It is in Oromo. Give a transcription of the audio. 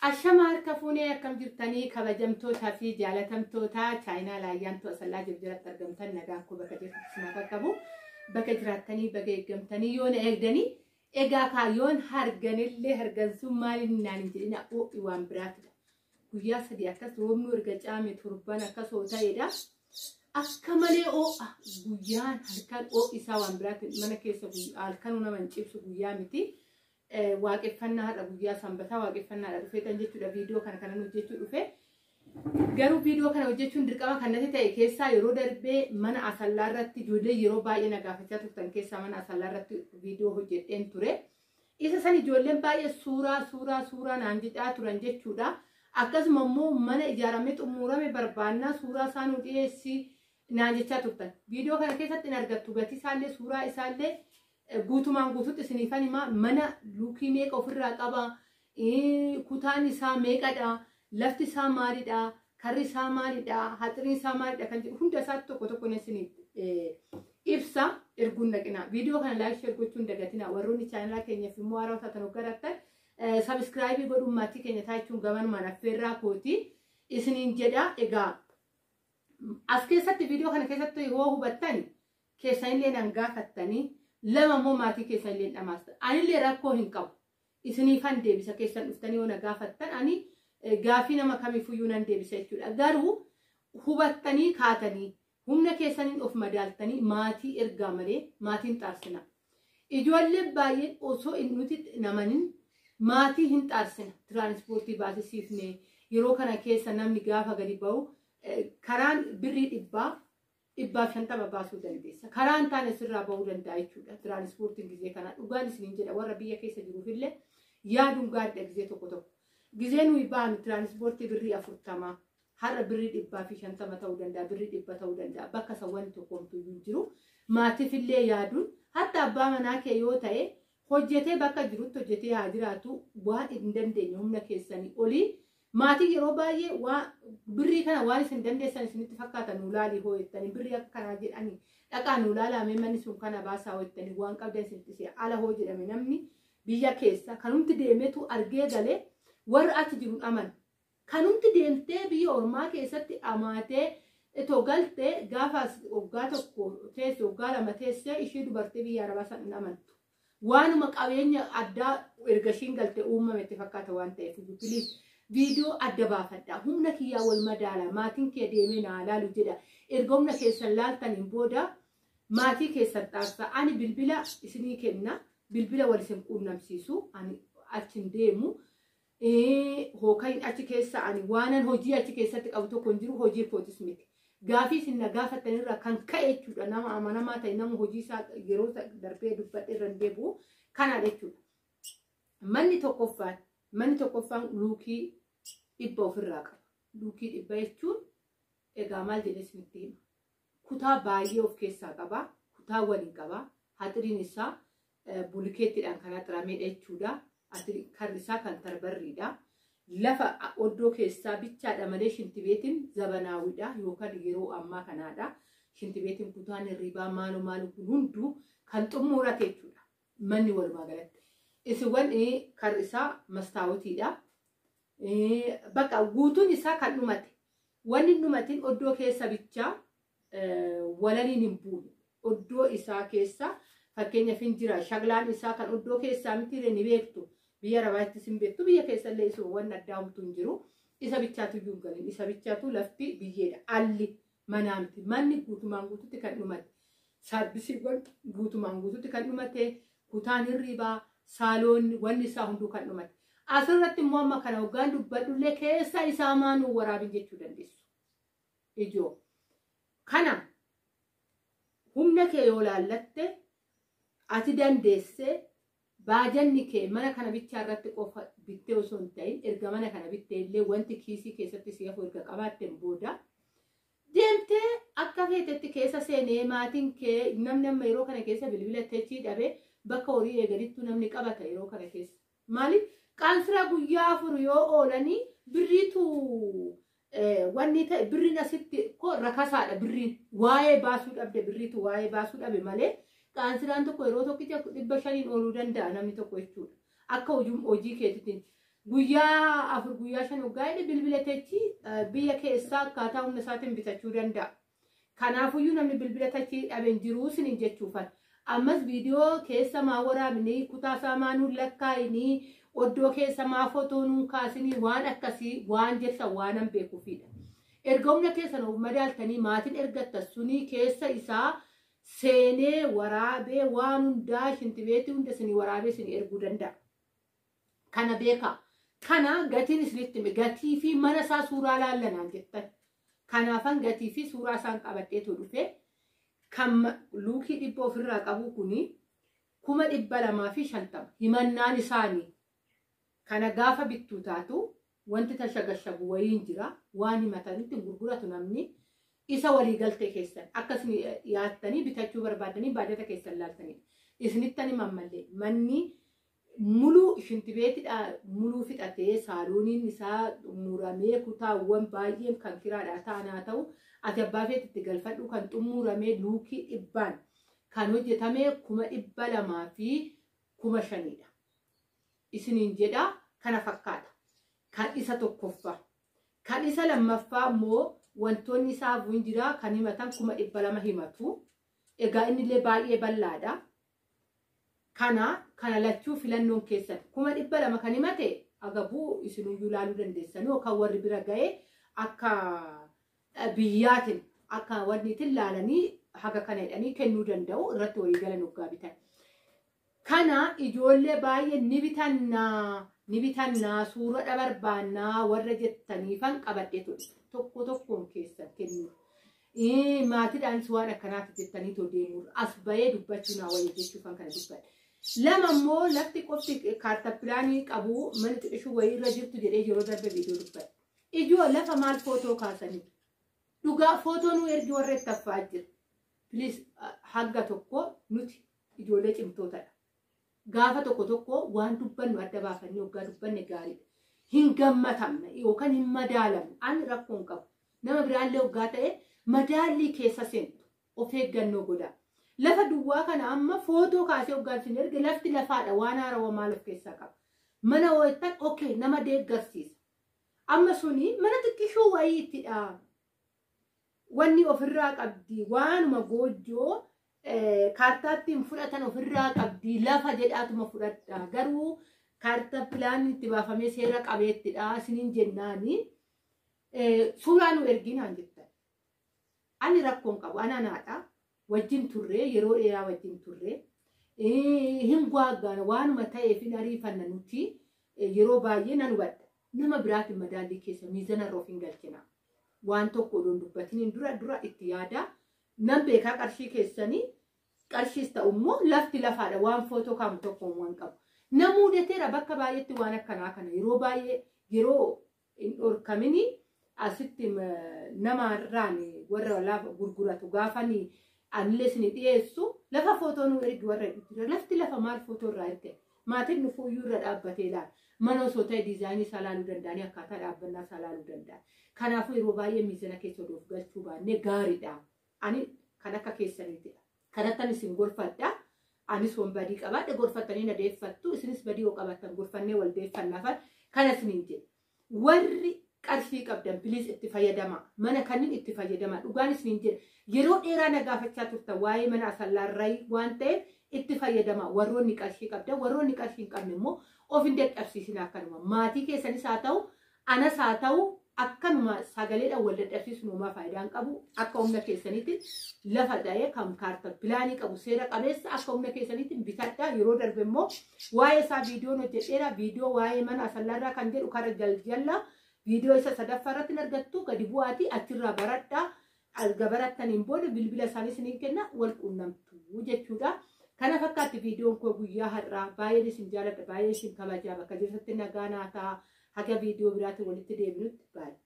الشمار كفوني كم جبتني كبجمتوتا في جالتمتوتا تشاينا لا يانتو أصلا جبجرت ترجمتن نجاكو بكجرت اسمها كبو بكجرتني بكجمتني يون إجدني إجا كايون هرجن اللي هرجن سمالي نانجينا أو إيوان براتدا ويا سدي أكاس رومنو رجع عامي تربنا كسوتا يدا أكمله أو ويان هركان أو إسوان برات من كيسو الكانونا من شيبسو ويا متي واقفنا هذا ويا سامبتا واقفنا هذا في تنجت ده فيديو كان نوجت له garuu viidiyoo kana hojjechuun dirqama kan natti ta'e keessaa yeroo darbee mana asallaarratti ijoollee yeroo baay'ee nagaafachaa turtan keessaa mana asallaarratti viidiyoo hojjedheen ture. Isa san ijoolleen baay'ee suuraa naan jedhaa turan jechuudha. Akkasuma immoo mana ijaaramee xumurame barbaannaa suuraa isaa nu dhiyeessi naan jechaa turtan. Viidiyoo kana keessatti hin argattu gatii isaallee suuraa isaallee guutumaan guututti isiniifan himaa mana luukii meeqa ofirraa qaba kutaan isaa meeqadha. Lafti isaa maalidha, karri isaa maalidha, haxiriin isaa maalidha kan jedhu hunda isaatti tokko nesiniif ibsa erguun dhaqina. Viidiyoo kana laayik sheer gochuun dagatina. Warroonni chaanalaa keenyaaf immoo haaraa taatan hoggarattan sabiskiraayibii godhuun maatii keenya taachuun gabanumaan affeerraa kooti isiniin jedha. Egaa as keessatti viidiyoo kana keessatti yoo hubattani keessanillee nan gaafattanii lama immoo maatii keessanillee dhamaasta. Anillee rakkoo hin qabu. Isiniifan deebisa keessan dhuftanii yoo na gaafattan ani gaafii nama kamiifuyyuu nan deebisa jechuudha. Garuu hubattanii kaatanii humna keessaniin of madaaltanii maatii ergaa malee maatiin xaarsina. Ijoolleen baay'een osoo nuti namanin maatii hin xaarsina. Tiraanspoortii baasisiifne yeroo kana keessa namni gaafa gadi ba'u karaan birrii dhibbaaf 50 baasuu dandeessa. Karaan taane sirraa ba'uu danda'a jechuudha. Tiraanspoortiin gizee kana dhugaan isiniin jedha warra biyya keessa jiruufillee yaaduun gaariidha gizee tokko. Gizeen nuyi baanu tiraanspoortii birrii 40 har'a birrii 150 ta'uu danda'a birrii 100 ta'uu danda'a bakka sawwan tokkomtu jiru maatiifillee yaaduun hatta abbaa manaa kee yoo ta'e hojjetee bakka jirutti hojjetee haa jiraatu waan hin dandeenye humna keessanii olii maatii yeroo baay'ee waan birrii kana waan isin dandeessan isinitti fakkaatan nu laalii hoo'ettanii birrii akka kanaa jedhanii dhaqaa nu laalamee manni sun kana baasaa hoo'ettanii waan qabdan isinitti ala hoo jedhame namni biyya keessa kanumti deemetu argee galee warra achi jiru aman kanumti deemtee biyya ormaa keessatti amaatee itoo galtee gaafa waggaa tokko teesse waggaa lama teessee ishee dubartee biyya arabaa san hin amantu waanuma qabeenya addaa ergashiin galtee uumame itti fakkaata waan ta'eef biliis viidiyoo adda baafadha humna kiyyaa wal madaala maatiin kee deemee naa laalu jedha erga humna keessan laaltaniin booda maatii keessan xaarsa ani bilbila isinii kenna bilbila wal isin quunnamsiisu ani achin deemu hookain achi keessa ani waanan hojii achi keessatti qabu tokko hin jiru hojii pootis miti. Gaafii isin na gaafattanirra kan ka'e jechuudha nama amanamaa ta'e nama hojii isaa yeroo darbee dubbadhe irra deebi'u kana jechuudha. Manni tokkoffaan luukii 100 ofirraa qaba. Luukii 100 jechuun egaa maal jedhee isinitti hima. Kutaa baay'ee of keessaa qaba. Kutaa waliin qaba. Haxiriin isaa bulkeettiidhaan kan haxiramedha jechuudha. Karrisaa kan tarbarriidha. Lafa oddoo keessaa bichaadha malee shintibeetiin zabanaawidha yookaan yeroo ammaa kanaadha. Shintibeetiin kutaan hirribaa maalu kun hunduu kan xumurate jechuudha. Manni walumaa galatti. Isiwwan karrisaa mastaawotiidha. Bakka guutuun isaa kan dhumate. Wanni dhumatiin oddoo keessa bichaa walaniin hin buune. Oddoo isaa keessa fakkeenyaaf hin jira shaglaan isaa kan oddoo keessaa miti ni beektu. Biyya arabaatti sin beektu biyya keessallee isoo waan addaa humtuu hin jiru isa bichaatu iyyuu galin isa bichaatu lafti biyyeedha alli manaa miti manni guutumaan guututti kan dhumate saabbisiiwwan guutumaan guututti kan dhumate kutaan hirribaa saaloonni wanni isaa hunduu kan dhumate asirratti immoo amma kana hoggaan dubbadhullee keessa isaa maanuu waraabin jechuu dandeessu ijoo kana humna kee yoo laallatte ati dandeessee baajanni kee mana kana bichaa irratti qofa bittee osoo hin ta'in erga mana kana bittee illee wanti kiisii keessatti si hafu erga qabaatteen booda deemtee akka feetetti keessa seenee maatiin kee namni amma yeroo kana keessa bilbila teechii dhabee bakka horii eegalittuu namni qabata yeroo kana keessa maaliif qaansiraa guyyaa 4 yoo oolanii birriitu wanni ta'e birriin asitti rakasaadha birriin waa'ee baasuu dhabde birriitu waa'ee baasuu dhabe malee Qaansiraan tokko yeroo tokkicha 500 oluu danda'a namni tokko jechuudha. Akka hojii keetiitiin guyyaa afur guyyaa shan waggaa bilbilatechi biyya keessaa akkaataa humna isaatiin bitachuu danda'a. Kanaafuyyuu namni bilbilatechi dhaben jiruu sinin jechuufan. Ammas viidiyoo keessa maa waraabni kutaa saamaanuu lakkaa'inii oddoo keessa maa fotoonuun kaasinii waan akkasii waan jecha waanan beekuufidha. Erga humna keessan of madaaltanii maatiin ergattan sunii keessa isaa seenee waraabee waan hundaa shintibeetii hunda isinii waraabee isinii erguu danda'a. Kana beekaa. Kana gatiin isinitti gatii fi mana isaa suuraa laallanaan jettan. Kanaafan gatii fi suuraa isaan qabadheetu dhufe kan luukii 100 ofirraa qabu kuni 250 himannaan isaanii. Kana gaafa bittuu taatu wanti tashagashabu wayiin jira waan himatanitti gurguratu namni isa walii galtee keessan akkasni yaattanii bitachuu barbaadanii baajata keessan laaltanii isinittani mammallee manni muluu shintibeetidha muluu fixatee saaluuniin isaa muramee kutaawwan baay'een kan kiraadhaa ta'anaa ta'u ati abbaa feetitti galfadhu kan xumuramee luukii 100 kan hojjetamee 200 fi 500 isiniin jedha kana fakkaata. Kan isa tokkoffaa kan isa lammaffaa immoo wantoonni isaa bu'in jira kan himatan 200 himatu egaa innillee baay'ee bal'aadha. Kana lachuu filannoon keessan 200 kan himate agabuu isinuyyuu laaluu dandeessanii yookaan warri bira ga'ee akka biyyaatiin akka wanniitiin laalanii haga kana jedhanii kennuu danda'u irratti walii galan hoggaa bitan. Kana ijoollee baay'ee ni bitannaa suura dhabarbaannaa warra jettaniifan qabadhee tokko tokkoon keessan kennu. Maatiidhaanis waan akkanaatti jettanii too deemuu as bahee dubbachuu naa wayya jechuufan kana dubbadhe. Lama immoo lafti qofti kaartaappilaanii qabu mana xiqqishuu wayii irra jirtu jedhee yeroo darbe viidiyoo dubbadhe. Ijoo lafa maal footoo kaasanii dhugaa footoo nu ergi warra itti affaa jira. Please hagga tokko nuti ijoollee cimtootadha. Gaafa tokko waan dubbannu adda baafannee hoggaa dubbanne gaariidha. Hin gammatamne yookaan hin madaalamne ani rakkoon qabu. Nama biraallee hoggaa ta'e madaallii keessa seentu of eeggannoo godhaa. Lafa duwwaa kana amma footoo kaasee hoggaan isin erge lafti lafaadha waan haarawaa maal of keessaa qaba. Mana ho'ettan okay nama deeggarsiisa. Amma suni mana xiqqishuu wayiittidha. Wanni ofirraa qabdi waanuma goojjoo kaartaattiin fudhatan ofirraa qabdi lafa jedhaatuma fudhadha garuu kaartaappilaan itti baafamee seera qabeettidha isiniin jennaani suuraa nu erginaan jettan. Ani rakkoon qabu ananaadha wajjin turree yeroo dheeraa wajjin turree hin gwaaggaan waanuma ta'eef hin ariifanna nuti yeroo baay'ee nan hubadha. Nama biraatiin madaallii keessa miizana irra of hin galchina. Waan tokko odoon dubbatiniin dura itti yaada. Nan beekaa qarshii keessanii qarshiis ta'u immoo lafti lafaadha waan footoo kaamu tokkoon waan qabu. Namuudeteera bakka baay'eetti waan akkanaa kana yeroo baay'ee yeroo hin dhorkamini asitti namarraan warra lafa gurguratu gaafanii anillee isin dhiyeessu lafa footoo nu ergi warra jira lafti lafa maal footoo irraa erge maatiin nu fuuyyuu irra dhaabbatee laala mana osoo ta'e diizaayinii isaa laaluu danda'anii akkaataa dhaabbannaa isaa laaluu danda'an. Kanaafuu yeroo baay'ee miizana keessa odoof galchuu baannee gaariidha. Ani kan akka keessaniitidha. Kanattan isin gorfadha. Anis waan badii qabaadha gorfattanii na deeffattu isinis badii yoo qabaattan gorfannee wal deeffannaafa kana isiniin jedhe. Warri qarshii qabdan biliis itti fayyadama. Mana kanniin itti fayyadama. Dhugaan isiniin jedhe yeroo dheeraa na gaafachaa turtan waa'ee mana asallaarraa waan ta'eef itti fayyadama. Warroonni qarshii qabdan warroonni qarshii hin qabne immoo of hin dadhabsiisin akkanuma. Maatii keessanis haa ta'u anas haa ta'u akkanuma sagaleedhaan wal dadhabsiisuun uumaa faayidaan qabu akka humna keessaniitti lafa dha'ee kan kaartaappilaanii qabu seera qabeessa akka humna keessaniitti bitadhaa yeroo darbe immoo waa'ee isaa viidiyoon hojjedheera viidiyoo waa'ee mana asallaarraa kan jedhu kara jaljalla viidiyoo isa sadaffaa irratti argattu gadi bu'aatii achirraa baradhaa erga barattaniin booda bilbila isaanii isiniin kenna wal quunnamtu jechuudha. Kana fakkaatti viidiyoon koo guyyaa har'aa baay'ee isin jaaladha baay'ee isin kabajaa bakka jirtatti nagaa naa ta'a. Haga viidiyoo biraatti walitti deebinutti baay'ee.